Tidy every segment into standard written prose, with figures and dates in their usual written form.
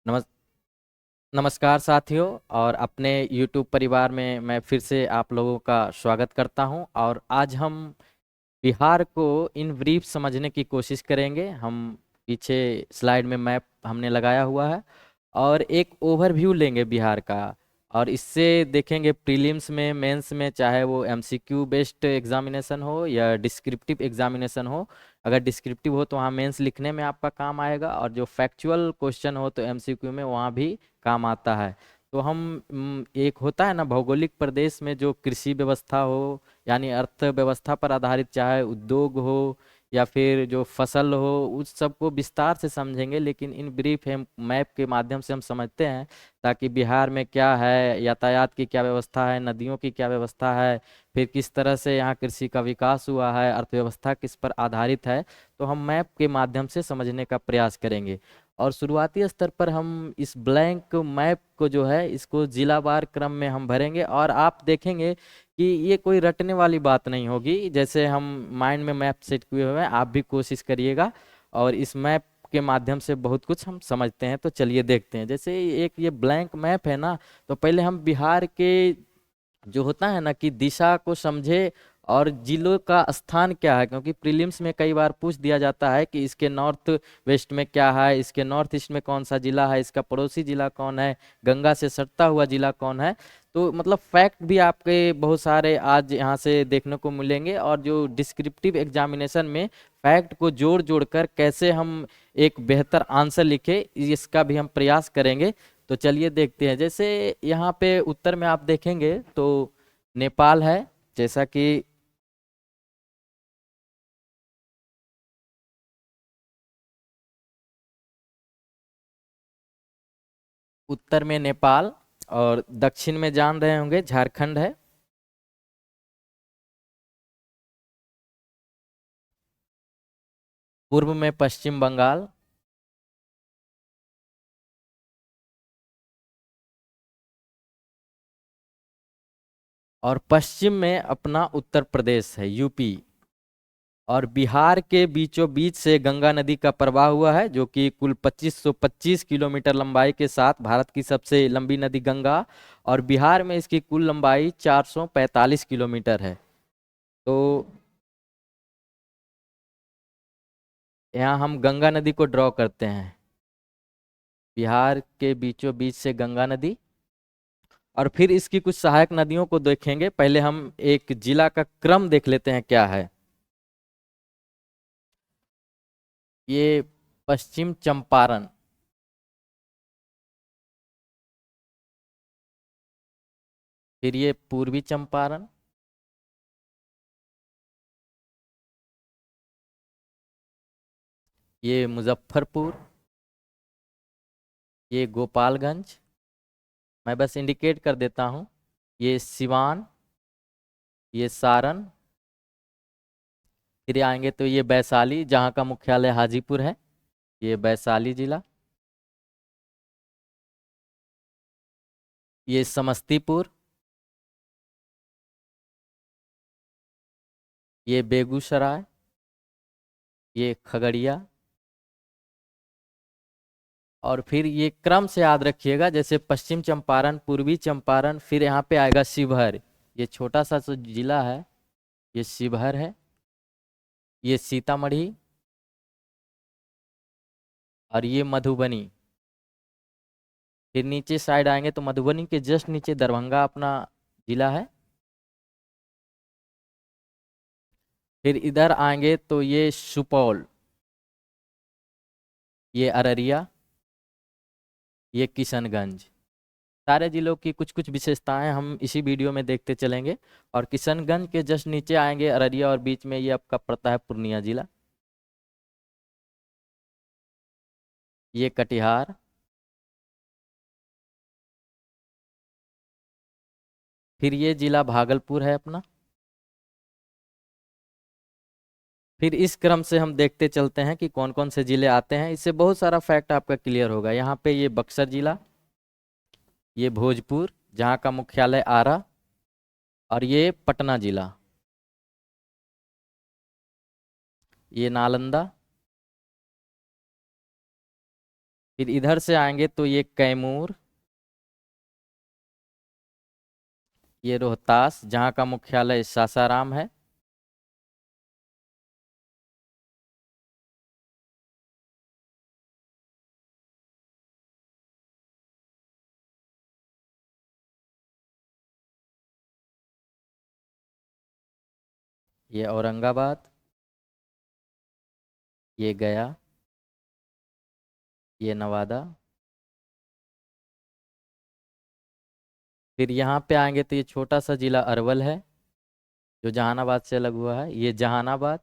नमस् नमस्कार साथियों। और अपने YouTube परिवार में मैं फिर से आप लोगों का स्वागत करता हूं। और आज हम बिहार को इन ब्रीफ समझने की कोशिश करेंगे। हम पीछे स्लाइड में मैप हमने लगाया हुआ है और एक ओवरव्यू लेंगे बिहार का। और इससे देखेंगे प्रीलिम्स में, मेंस में, चाहे वो एमसीक्यू बेस्ड एग्जामिनेशन हो या डिस्क्रिप्टिव एग्जामिनेशन हो। अगर डिस्क्रिप्टिव हो तो वहाँ मेंस लिखने में आपका काम आएगा, और जो फैक्चुअल क्वेश्चन हो तो एमसीक्यू में वहाँ भी काम आता है। तो हम एक होता है ना भौगोलिक प्रदेश में जो कृषि व्यवस्था हो, यानी अर्थव्यवस्था पर आधारित, चाहे उद्योग हो या फिर जो फसल हो, उस सब को विस्तार से समझेंगे। लेकिन इन ब्रीफ हम मैप के माध्यम से हम समझते हैं, ताकि बिहार में क्या है, यातायात की क्या व्यवस्था है, नदियों की क्या व्यवस्था है, फिर किस तरह से यहाँ कृषि का विकास हुआ है, अर्थव्यवस्था किस पर आधारित है, तो हम मैप के माध्यम से समझने का प्रयास करेंगे। और शुरुआती स्तर पर हम इस ब्लैंक मैप को जो है इसको जिलावार क्रम में हम भरेंगे। और आप देखेंगे कि ये कोई रटने वाली बात नहीं होगी। जैसे हम माइंड में मैप सेट किए हुए हैं, आप भी कोशिश करिएगा। और इस मैप के माध्यम से बहुत कुछ हम समझते हैं। तो चलिए देखते हैं। जैसे एक ये ब्लैंक मैप है ना, तो पहले हम बिहार के जो होता है ना कि दिशा को समझे और जिलों का स्थान क्या है। क्योंकि प्रीलिम्स में कई बार पूछ दिया जाता है कि इसके नॉर्थ वेस्ट में क्या है, इसके नॉर्थ ईस्ट में कौन सा जिला है, इसका पड़ोसी जिला कौन है, गंगा से सटता हुआ जिला कौन है। तो मतलब फैक्ट भी आपके बहुत सारे आज यहाँ से देखने को मिलेंगे। और जो डिस्क्रिप्टिव एग्जामिनेशन में फैक्ट को जोड़ जोड़ कर कैसे हम एक बेहतर आंसर लिखे, इसका भी हम प्रयास करेंगे। तो चलिए देखते हैं। जैसे यहाँ पे उत्तर में आप देखेंगे तो नेपाल है, जैसा कि उत्तर में नेपाल। और दक्षिण में जान रहे होंगे झारखंड है। पूर्व में पश्चिम बंगाल। और पश्चिम में अपना उत्तर प्रदेश है, यूपी। और बिहार के बीचों बीच से गंगा नदी का प्रवाह हुआ है, जो कि कुल 2525 किलोमीटर लंबाई के साथ भारत की सबसे लंबी नदी गंगा। और बिहार में इसकी कुल लंबाई 445 किलोमीटर है। तो यहाँ हम गंगा नदी को ड्रॉ करते हैं, बिहार के बीचों बीच से गंगा नदी। और फिर इसकी कुछ सहायक नदियों को देखेंगे। पहले हम एक जिला का क्रम देख लेते हैं क्या है। ये पश्चिम चंपारण, फिर ये पूर्वी चंपारण, ये मुजफ्फरपुर, ये गोपालगंज, मैं बस इंडिकेट कर देता हूँ, ये सिवान, ये सारण, फिर आएंगे तो ये वैशाली जहाँ का मुख्यालय हाजीपुर है, ये वैशाली जिला, ये समस्तीपुर, ये बेगूसराय, ये खगड़िया। और फिर ये क्रम से याद रखिएगा, जैसे पश्चिम चंपारण, पूर्वी चंपारण, फिर यहाँ पे आएगा शिवहर। ये छोटा सा जो जिला है ये शिवहर है, ये सीतामढ़ी, और ये मधुबनी। फिर नीचे साइड आएंगे तो मधुबनी के जस्ट नीचे दरभंगा अपना जिला है। फिर इधर आएंगे तो ये सुपौल, ये अररिया, ये किशनगंज। सारे जिलों की कुछ कुछ विशेषताएं हम इसी वीडियो में देखते चलेंगे। और किशनगंज के जस्ट नीचे आएंगे अररिया, और बीच में ये आपका पड़ता है पूर्णिया जिला, ये कटिहार। फिर ये जिला भागलपुर है अपना। फिर इस क्रम से हम देखते चलते हैं कि कौन कौन से जिले आते हैं। इससे बहुत सारा फैक्ट आपका क्लियर होगा। यहाँ पे ये बक्सर जिला, ये भोजपुर जहाँ का मुख्यालय आरा, और ये पटना जिला, ये नालंदा, फिर इधर से आएंगे तो ये कैमूर, ये रोहतास जहाँ का मुख्यालय सासाराम है, ये औरंगाबाद, ये गया, ये नवादा। फिर यहाँ पे आएंगे तो ये छोटा सा जिला अरवल है जो जहानाबाद से अलग हुआ है, ये जहानाबाद,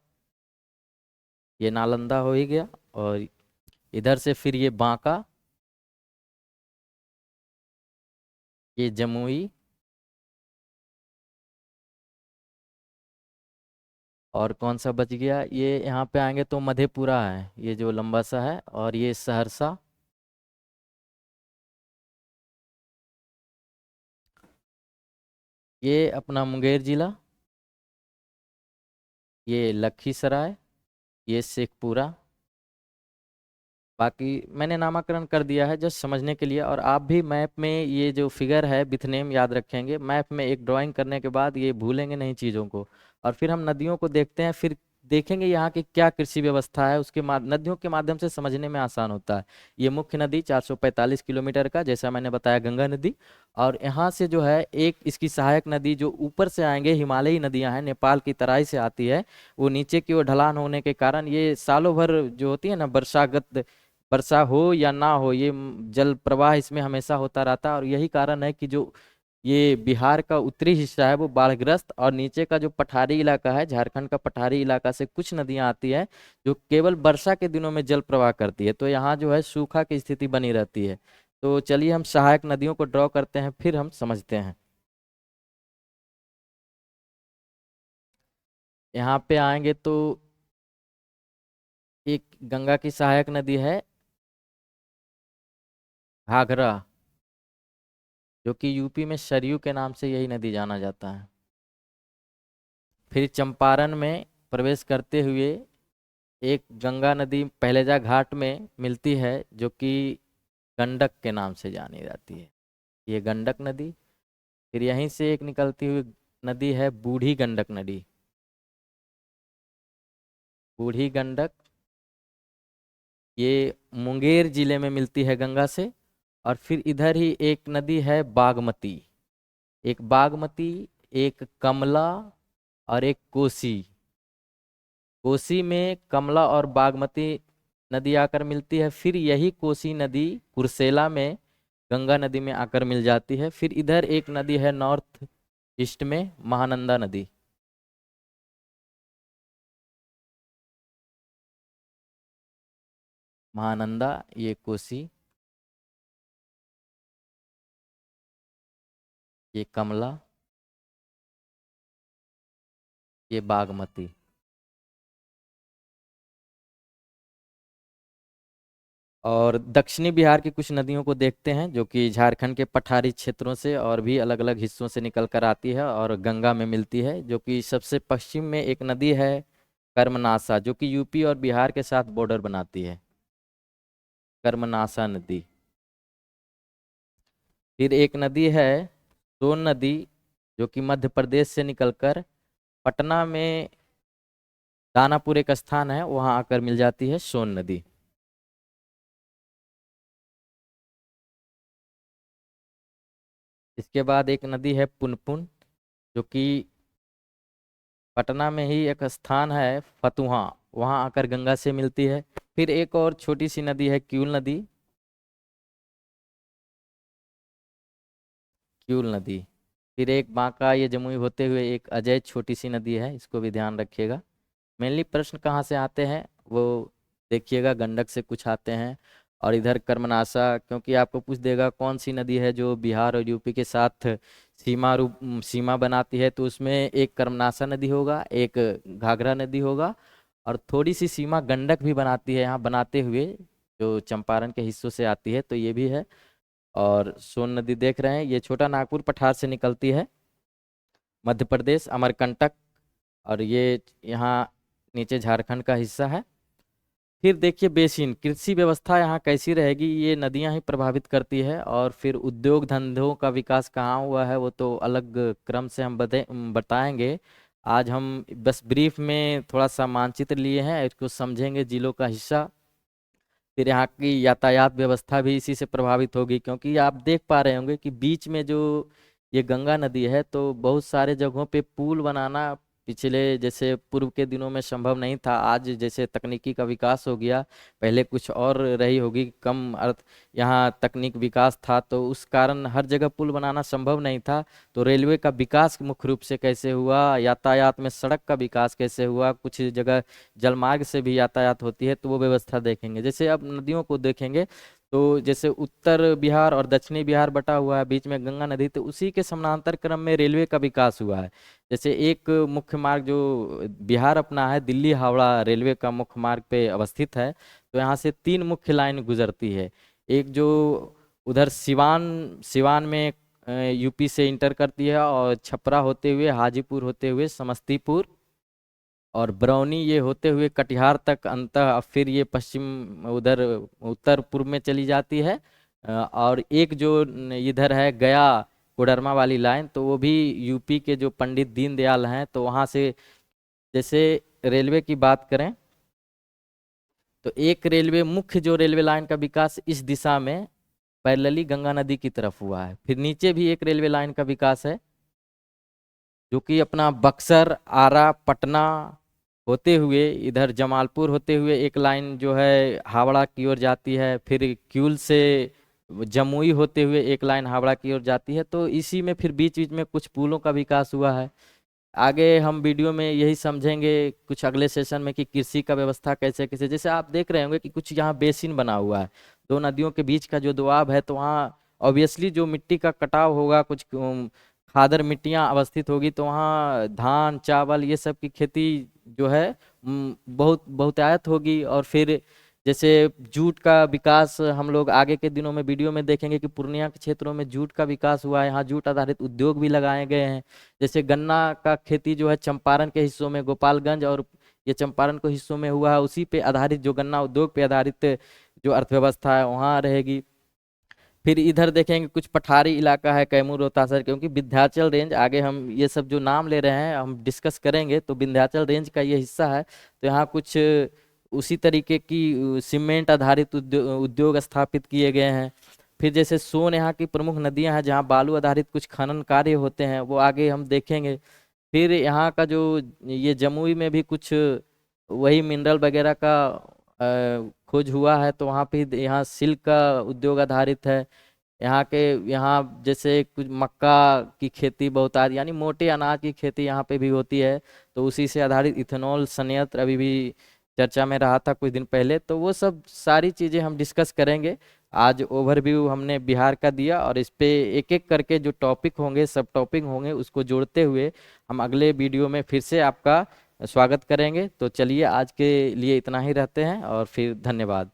ये नालंदा हो ही गया। और इधर से फिर ये बांका, ये जमुई, और कौन सा बच गया, ये यहाँ पे आएंगे तो मधेपुरा है, ये जो लंबा सा है, और ये सहरसा, ये अपना मुंगेर जिला, ये लखीसराय, ये शेखपुरा। बाकी मैंने नामाकरण कर दिया है जस्ट समझने के लिए, और आप भी मैप में ये जो फिगर है विथ नेम याद रखेंगे। मैप में एक ड्राइंग करने के बाद ये भूलेंगे नहीं चीज़ों को। और फिर हम नदियों को देखते हैं, फिर देखेंगे यहाँ की क्या कृषि व्यवस्था है, उसके नदियों के माध्यम से समझने में आसान होता है। ये मुख्य नदी 445 किलोमीटर का, जैसा मैंने बताया, गंगा नदी। और यहाँ से जो है एक इसकी सहायक नदी जो ऊपर से आएंगे, हिमालयी नदियाँ हैं, नेपाल की तराई से आती है, वो नीचे की ओर ढलान होने के कारण ये सालों भर जो होती है ना वर्षागत, वर्षा हो या ना हो, ये जल प्रवाह इसमें हमेशा होता रहता है। और यही कारण है कि जो ये बिहार का उत्तरी हिस्सा है वो बाढ़ग्रस्त, और नीचे का जो पठारी इलाका है, झारखंड का पठारी इलाका से कुछ नदियां आती है जो केवल वर्षा के दिनों में जल प्रवाह करती है, तो यहाँ जो है सूखा की स्थिति बनी रहती है। तो चलिए हम सहायक नदियों को ड्रॉ करते हैं, फिर हम समझते हैं। यहाँ पे आएंगे तो एक गंगा की सहायक नदी है घाघरा, जो कि यूपी में सरयू के नाम से यही नदी जाना जाता है। फिर चंपारण में प्रवेश करते हुए एक गंगा नदी पहलेजा घाट में मिलती है जो कि गंडक के नाम से जानी जाती है, ये गंडक नदी। फिर यहीं से एक निकलती हुई नदी है बूढ़ी गंडक नदी, बूढ़ी गंडक, ये मुंगेर जिले में मिलती है गंगा से। और फिर इधर ही एक नदी है बागमती, एक बागमती, एक कमला, और एक कोसी। कोसी में कमला और बागमती नदी आकर मिलती है, फिर यही कोसी नदी कुर्सेला में गंगा नदी में आकर मिल जाती है। फिर इधर एक नदी है नॉर्थ ईस्ट में, महानंदा नदी। महानंदा, ये कोसी, ये कमला, ये बागमती। और दक्षिणी बिहार की कुछ नदियों को देखते हैं जो कि झारखंड के पठारी क्षेत्रों से और भी अलग अलग हिस्सों से निकल कर आती है और गंगा में मिलती है, जो कि सबसे पश्चिम में एक नदी है कर्मनासा, जो कि यूपी और बिहार के साथ बॉर्डर बनाती है, कर्मनासा नदी। फिर एक नदी है सोन नदी, जो कि मध्य प्रदेश से निकलकर पटना में दानापुर एक स्थान है वहां आकर मिल जाती है सोन नदी। इसके बाद एक नदी है पुनपुन, जो कि पटना में ही एक स्थान है फतुहा, वहां आकर गंगा से मिलती है। फिर एक और छोटी सी नदी है क्यूल नदी, क्यूल नदी। फिर एक बांका, ये जमुई होते हुए एक अजय छोटी सी नदी है, इसको भी ध्यान रखिएगा। मेनली प्रश्न कहाँ से आते हैं वो देखिएगा, गंडक से कुछ आते हैं, और इधर कर्मनासा, क्योंकि आपको पूछ देगा कौन सी नदी है जो बिहार और यूपी के साथ सीमा बनाती है, तो उसमें एक कर्मनासा नदी होगा, एक घाघरा नदी होगा, और थोड़ी सी सीमा गंडक भी बनाती है यहाँ बनाते हुए, जो चंपारण के हिस्सों से आती है, तो ये भी है। और सोन नदी देख रहे हैं, ये छोटा नागपुर पठार से निकलती है, मध्य प्रदेश अमरकंटक, और ये यहाँ नीचे झारखंड का हिस्सा है। फिर देखिए बेसिन कृषि व्यवस्था यहाँ कैसी रहेगी, ये नदियाँ ही प्रभावित करती है। और फिर उद्योग धंधों का विकास कहाँ हुआ है वो तो अलग क्रम से हम बताएंगे। आज हम बस ब्रीफ में थोड़ा सा मानचित्र लिए हैं, इसको समझेंगे जिलों का हिस्सा। फिर यहाँ की यातायात व्यवस्था भी इसी से प्रभावित होगी, क्योंकि आप देख पा रहे होंगे कि बीच में जो ये गंगा नदी है, तो बहुत सारे जगहों पे पुल बनाना पिछले जैसे पूर्व के दिनों में संभव नहीं था। आज जैसे तकनीकी का विकास हो गया, पहले कुछ और रही होगी कम अर्थ, यहाँ तकनीक विकास था तो उस कारण हर जगह पुल बनाना संभव नहीं था। तो रेलवे का विकास मुख्य रूप से कैसे हुआ, यातायात में सड़क का विकास कैसे हुआ, कुछ जगह जलमार्ग से भी यातायात होती है, तो वो व्यवस्था देखेंगे। जैसे अब नदियों को देखेंगे, तो जैसे उत्तर बिहार और दक्षिणी बिहार बटा हुआ है, बीच में गंगा नदी, तो उसी के समानांतर क्रम में रेलवे का विकास हुआ है। जैसे एक मुख्य मार्ग जो बिहार अपना है, दिल्ली हावड़ा रेलवे का मुख्य मार्ग पे अवस्थित है। तो यहाँ से 3 मुख्य लाइन गुजरती है। एक जो उधर सिवान सिवान में यूपी से इंटर करती है, और छपरा होते हुए, हाजीपुर होते हुए समस्तीपुर, और बरौनी ये होते हुए कटिहार तक अंतः, अब फिर ये पश्चिम उधर उत्तर पूर्व में चली जाती है। और एक जो इधर है गया कोडरमा वाली लाइन, तो वो भी यूपी के जो पंडित दीनदयाल हैं, तो वहाँ से जैसे रेलवे की बात करें, तो एक रेलवे मुख्य जो रेलवे लाइन का विकास इस दिशा में पैरेलली गंगा नदी की तरफ हुआ है। फिर नीचे भी एक रेलवे लाइन का विकास है, जो कि अपना बक्सर आरा पटना होते हुए इधर जमालपुर होते हुए एक लाइन जो है हावड़ा की ओर जाती है। फिर क्यूल से जमुई होते हुए एक लाइन हावड़ा की ओर जाती है। तो इसी में फिर बीच बीच में कुछ पुलों का विकास हुआ है। आगे हम वीडियो में यही समझेंगे कुछ अगले सेशन में कि कृषि का व्यवस्था कैसे कैसे, जैसे आप देख रहे होंगे कि कुछ यहाँ बेसिन बना हुआ है, दो नदियों के बीच का जो दोआब है, तो वहाँ ऑब्वियसली जो मिट्टी का कटाव होगा, कुछ खादर मिट्टियाँ अवस्थित होगी, तो वहाँ धान चावल ये सब की खेती जो है बहुत बहुतायत होगी। और फिर जैसे जूट का विकास हम लोग आगे के दिनों में वीडियो में देखेंगे कि पूर्णिया के क्षेत्रों में जूट का विकास हुआ है, यहाँ जूट आधारित उद्योग भी लगाए गए हैं। जैसे गन्ना का खेती जो है चंपारण के हिस्सों में, गोपालगंज और ये चंपारण के हिस्सों में हुआ है, उसी पे आधारित जो गन्ना उद्योग पे आधारित जो अर्थव्यवस्था है वहाँ रहेगी। फिर इधर देखेंगे कुछ पठारी इलाका है, कैमूर रोहतासर, क्योंकि विंध्याचल रेंज, आगे हम ये सब जो नाम ले रहे हैं हम डिस्कस करेंगे, तो विंध्याचल रेंज का ये हिस्सा है। तो यहाँ कुछ उसी तरीके की सीमेंट आधारित उद्योग स्थापित किए गए हैं। फिर जैसे सोन यहाँ की प्रमुख नदियां हैं, जहाँ बालू आधारित कुछ खनन कार्य होते हैं, वो आगे हम देखेंगे। फिर यहाँ का जो ये जमुई में भी कुछ वही मिनरल वगैरह का खोज हुआ है, तो वहाँ पे यहाँ सिल्क का उद्योग आधारित है। यहाँ के यहाँ जैसे कुछ मक्का की खेती बहुत यानी मोटे अनाज की खेती यहाँ पे भी होती है, तो उसी से आधारित इथेनॉल संयंत्र अभी भी चर्चा में रहा था कुछ दिन पहले। तो वो सब सारी चीज़ें हम डिस्कस करेंगे। आज ओवरव्यू हमने बिहार का दिया, और इस पे एक एक करके जो टॉपिक होंगे, सब टॉपिक होंगे, उसको जोड़ते हुए हम अगले वीडियो में फिर से आपका स्वागत करेंगे। तो चलिए आज के लिए इतना ही रहते हैं, और फिर धन्यवाद।